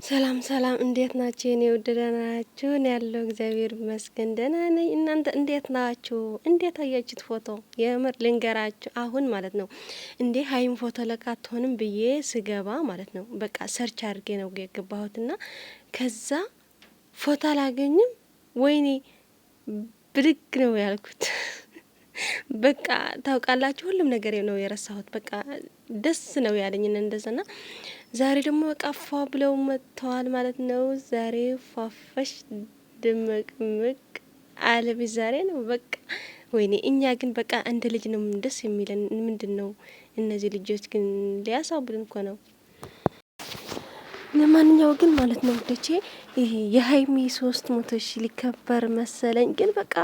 ሰላም ሰላም፣ እንዴት ናችሁ? እኔ ውድ ደህና ናችሁ? እኔ ያለው እግዚአብሔር ይመስገን ደህና ነኝ። እናንተ እንዴት ናችሁ? እንዴት አያችሁት ፎቶ? የምር ልንገራችሁ አሁን ማለት ነው እንዴ ሀይም ፎቶ ለካ አትሆንም ብዬ ስገባ ማለት ነው በቃ ሰርች አድርጌ ነው የገባሁትና ከዛ ፎቶ አላገኝም። ወይኔ ብድግ ነው ያልኩት። በቃ ታውቃላችሁ፣ ሁሉም ነገር ነው የረሳሁት። በቃ ደስ ነው ያለኝ እንደዛና ዛሬ ደግሞ በቃ ፏ ብለው መጥተዋል ማለት ነው። ዛሬ ፏፈሽ ድምቅምቅ አለብ ዛሬ ነው በቃ። ወይኔ እኛ ግን በቃ እንደ ልጅ ነው ደስ የሚለን። ምንድን ነው እነዚህ ልጆች ግን ሊያሳብዱን እኮ ነው። ለማንኛው ግን ማለት ነው ልጆቼ ይሄ የሀይሚ 300,000 ሊከበር መሰለኝ። ግን በቃ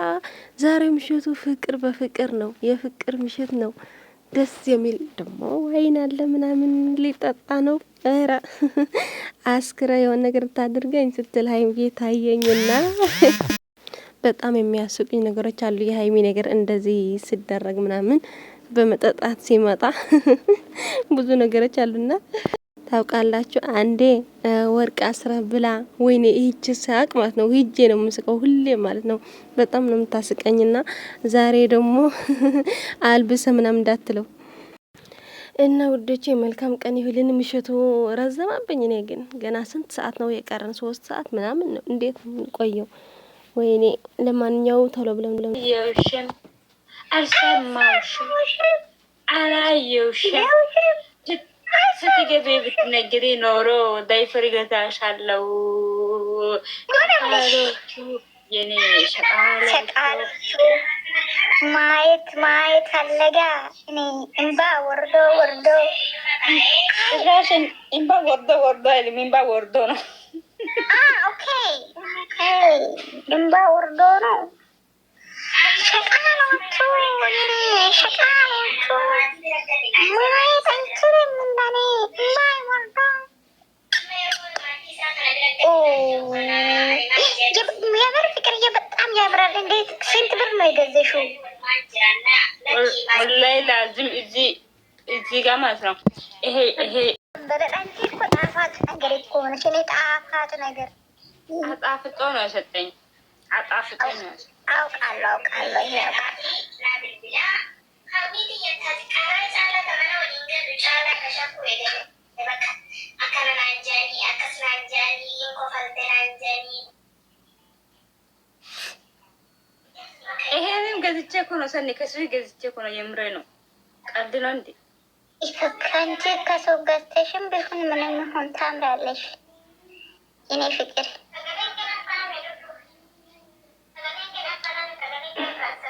ዛሬ ምሽቱ ፍቅር በፍቅር ነው፣ የፍቅር ምሽት ነው። ደስ የሚል ደግሞ ዋይን አለ ምናምን ሊጠጣ ነው። ኧረ አስክራ የሆነ ነገር ታድርገኝ ስትል ሀይሚ ታየኝና በጣም የሚያስቁኝ ነገሮች አሉ። የሀይሚ ነገር እንደዚህ ሲደረግ ምናምን በመጠጣት ሲመጣ ብዙ ነገሮች አሉና ታውቃላችሁ። አንዴ ወርቅ አስራ ብላ ወይኔ ይህች ሳቅ ማለት ነው ሂጄ ነው የምስቀው ሁሌ ማለት ነው። በጣም ነው የምታስቀኝና ዛሬ ደግሞ አልብሰ ምናምን እንዳትለው እና ውዶቼ መልካም ቀን ይሁልን። ምሽቱ ረዘማብኝ። እኔ ግን ገና ስንት ሰዓት ነው የቀረን? 3 ሰዓት ምናምን ነው። እንዴት ቆየው? ወይኔ ለማንኛው ቶሎ ብለን የውሽም አልሰማውሽም አላየውሽም ስትገቢ ብትነግሪ ኖሮ ዳይፈር ገዛሻለው። የኔ ሸቃሎቹ ማየት ፈለጋ እኔ እንባ ወርዶ እራሽን እንባ ወርዶ አይልም፣ እንባ ወርዶ ነው። ኦኬ እንባ ወርዶ ነው። ሸቃሎቹ ማየት አይችልም እንደኔ እንባ ወርዶ የምር ፍቅርዬ በጣም ያምራል። እንዴት ስንት ብር ነው የገዘሽው? ወላሂ ላዝም እዚህ ጋር ማለት ነው። ይሄ በጣም እኮ ጣፋጭ ነገር እኮ ነች። እኔ ጣፋጭ ነገር አጣፍጦ ነው የሰጠኝ። አጣፍጦ ነው አውቃለሁ። ይሄ ይሄንን ገዝቼ እኮ ነው ሰኒ ከሰው ገዝቼ እኮ ነው። የምሬ ነው። ቀልድ ነው እንዴ? ከአንቺ ከሰው ገዝተሽም ቢሆን ምንም ይሁን ታምራለሽ የኔ ፍቅር።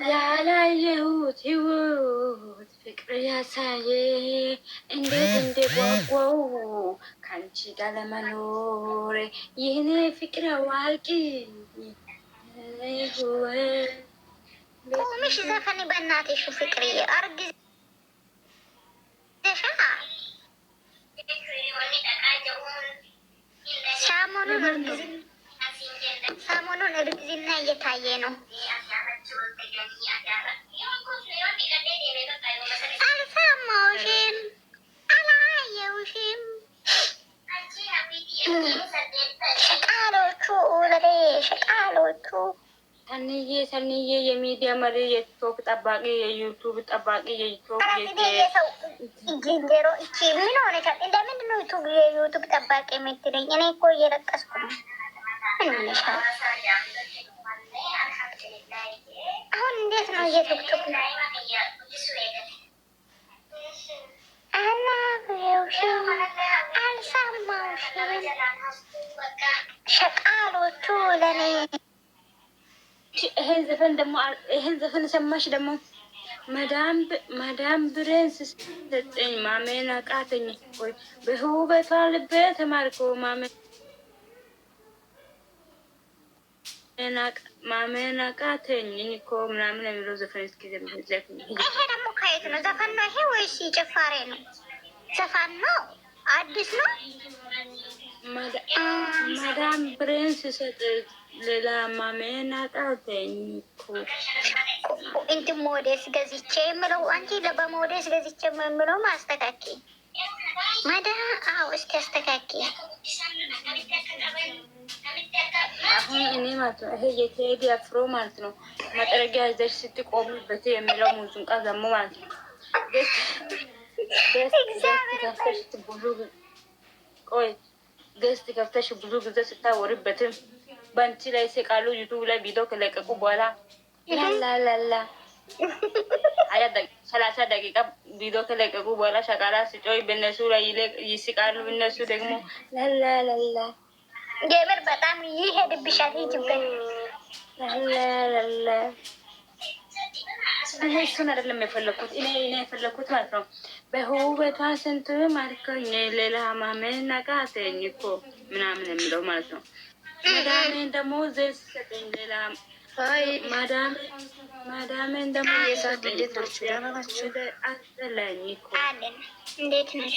ያላየሁት ህይወት ፍቅር ያሳየ እንዴት እንደጓጓው ከአንቺ ጋር ለመኖር ይህኔ ፍቅር አዋቂ ቆምሽ ዘፈኒ በእናትሽ ፍቅርዬ አርግዘሻ ሰሞኑን እርግዝና እየታየ ነው። አልሰማሁሽም፣ አላየሁሽም። ሸቃሎቹ ሰንዬ የሚዲያ መሪ፣ የቲክቶክ ጠባቂ፣ የዩቱብ ጠባቂ፣ የዩቱብ ጅንጀሮ እቺ ምን ሆነሻል? እንደምንድን ነው የዩቱብ ጠባቂ የምትለኝ? እኔ እኮ እየለቀስኩ ነው። ምን ሆነሻል? አሁን እንዴት ነው እየቱክቱክ ነው? አላየሁሽም፣ አልሰማሁሽም። ሸቃሎቹ ለኔ ይሄን ዘፈን ሰማሽ ደግሞ መዳም ብሬን ስሰጠኝ ማመን አቃተኝ። ወይ በውበቷ ልቤ ተማርኮ ማመን አቃተኝ እኮ ምናምን የሚለው ዘፈን እስኪ ዘፈን። ይሄ ደግሞ ከየት ነው? ዘፈን ነው ይሄ ወይስ ጭፋሬ ነው? ዘፈን ነው? አዲስ ነው? ማዳም ብሬን ስሰጥ ሌላ ማመን አቃተኝ እኮ እንት ሞዴስ ገዝቼ የምለው አንቺ በሞዴስ ገዝቼ የምለው ማስተካከል ማዳ። አዎ እስኪ አስተካከል ማለት ነው። ይሄ የቴዲ አፍሮ ማለት ነው። መጥረጊያ ይዘሽ ስትቆሚበት የሚለው ሙዚቃ ደግሞ ማለት ነው። ገስት ከፍተሽ ብዙ ጊዜ ስታወሪበትም በአንቺ ላይ ሲቃሉ ዩቱብ ላይ ቪዲዮ ከለቀቁ በኋላ ላላላላ 30 ደቂቃ ቪዲዮ ከለቀቁ በኋላ ሸቃላ ስጮይ በእነሱ ላይ ይስቃሉ። እነሱ ደግሞ ላላላላ የምር በጣም ይሄድብሻል። ይጅበት ላላላላ እሱን አይደለም የፈለኩት እኔ የፈለኩት ማለት ነው። በውበቷ ስንት ማርከኝ ሌላ ማመን አቃተኝ እኮ ምናምን የሚለው ማለት ነው። ማዳሜን ደግሞ ዘይት ሰጠኝ ሌላ ማዳሜን ደግሞ እንዴት ናችሁ? አስጠላኝ እኮ እንዴት ነሽ?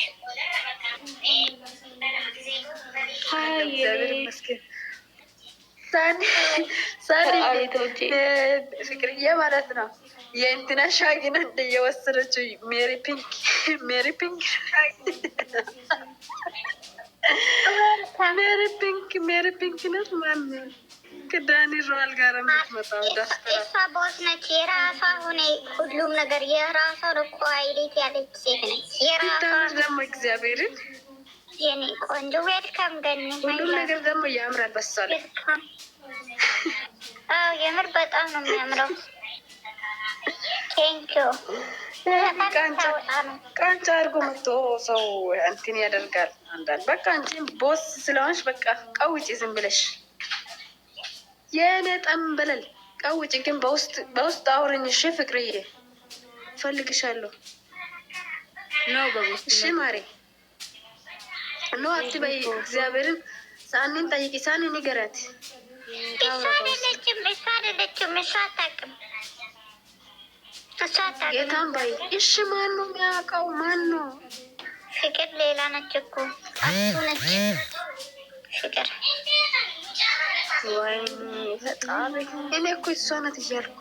ፍቅርዬ ማለት ነው። የእንትና ሻጊን እንደ የወሰደችው ሜሪ ፒንክ ሜሪ ፒንክ ናት። ማነው ከዳኒ ሮያል ጋር የምትመጣው? እሷ ቦስ ነች። የራሷ ሆነ ሁሉም ነገር የራሷ እኮ አይሌት ያለች ሴት ነች። የራሷ ደግሞ እግዚአብሔርን የኔ ቆንጆ ዌልካም ገኒ። ሁሉም ነገር ደግሞ ያምራል። በሳለ የምር በጣም ነው የሚያምረው። ቴንኪዩ። ቃንጫ አድርጎ መጥቶ ሰው እንትን ያደርጋል። አንዳንድ በቃ አንቺ ቦስ ስለሆንሽ በቃ ቀውጪ ዝም ብለሽ የኔ ጠንበለል ቀውጪ። ግን በውስጥ አውረኝ እሺ ፍቅርዬ፣ ፈልግሻለሁ ነው በውስጥ እሺ ማሬ። ኖ አትበይ እግዚአብሔርን። ሳኒን ጠይቂ፣ ሳኒ ንገረት። እሷ አይደለችም። እሷ አታውቅም። ጌታን በይ እሺ። ማን ነው የሚያውቀው? ማን ነው? ፍቅር ሌላ ነች እኮ እሱ ነች ፍቅር። ወይኔ ፈጣሪ፣ እኔ እኮ እሷ ናት እያልኩ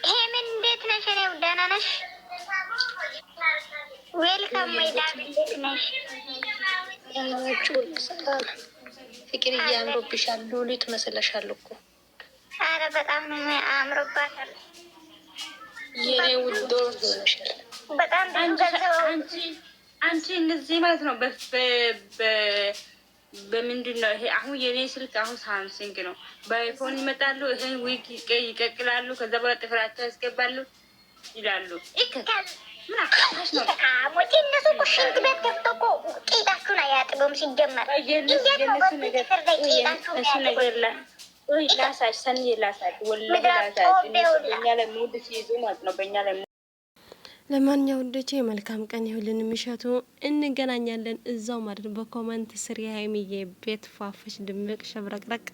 ይሄ ምን እንዴት ነሽ? እኔ ደህና ነሽ? ዌልካም ሜዳም እንዴት ነሽ? ፍቅር እያምሮብሻል። ሉሊ ትመስለሻል እኮ። አረ በጣም ነው አምሮባታል። የኔ ውዶ በጣም አንቺ እነዚህ ማለት ነው። በምንድን ነው ይሄ? አሁን የኔ ስልክ አሁን ሳምሰንግ ነው። በአይፎን ይመጣሉ። ይሄን ዊግ ይቀቅላሉ። ከዛ በኋላ ጥፍራቸው ያስገባሉ ይላሉ። ምን አካባሽ ነው? እነሱ እኮ ሽንት ቤት ገብቶ እኮ ቂጣችሁን አያጥበውም ሲጀመር። እሱ ነገር ላሳሽ ሰኒ ላሳሽ ወላሂ ላሳሽ በእኛ ላይ ሙድ ሲይዙ ማለት ነው። በእኛ ላይ ለማንኛውም ወንዶቼ መልካም ቀን ይሁልን። ምሽቱ እንገናኛለን እዛው ማለት በኮመንት ስር የሀይሚዬ ቤት ፏፈሽ ድምቅ ሸብረቅረቅ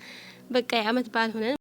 በቃ የአመት በዓል ሆነ።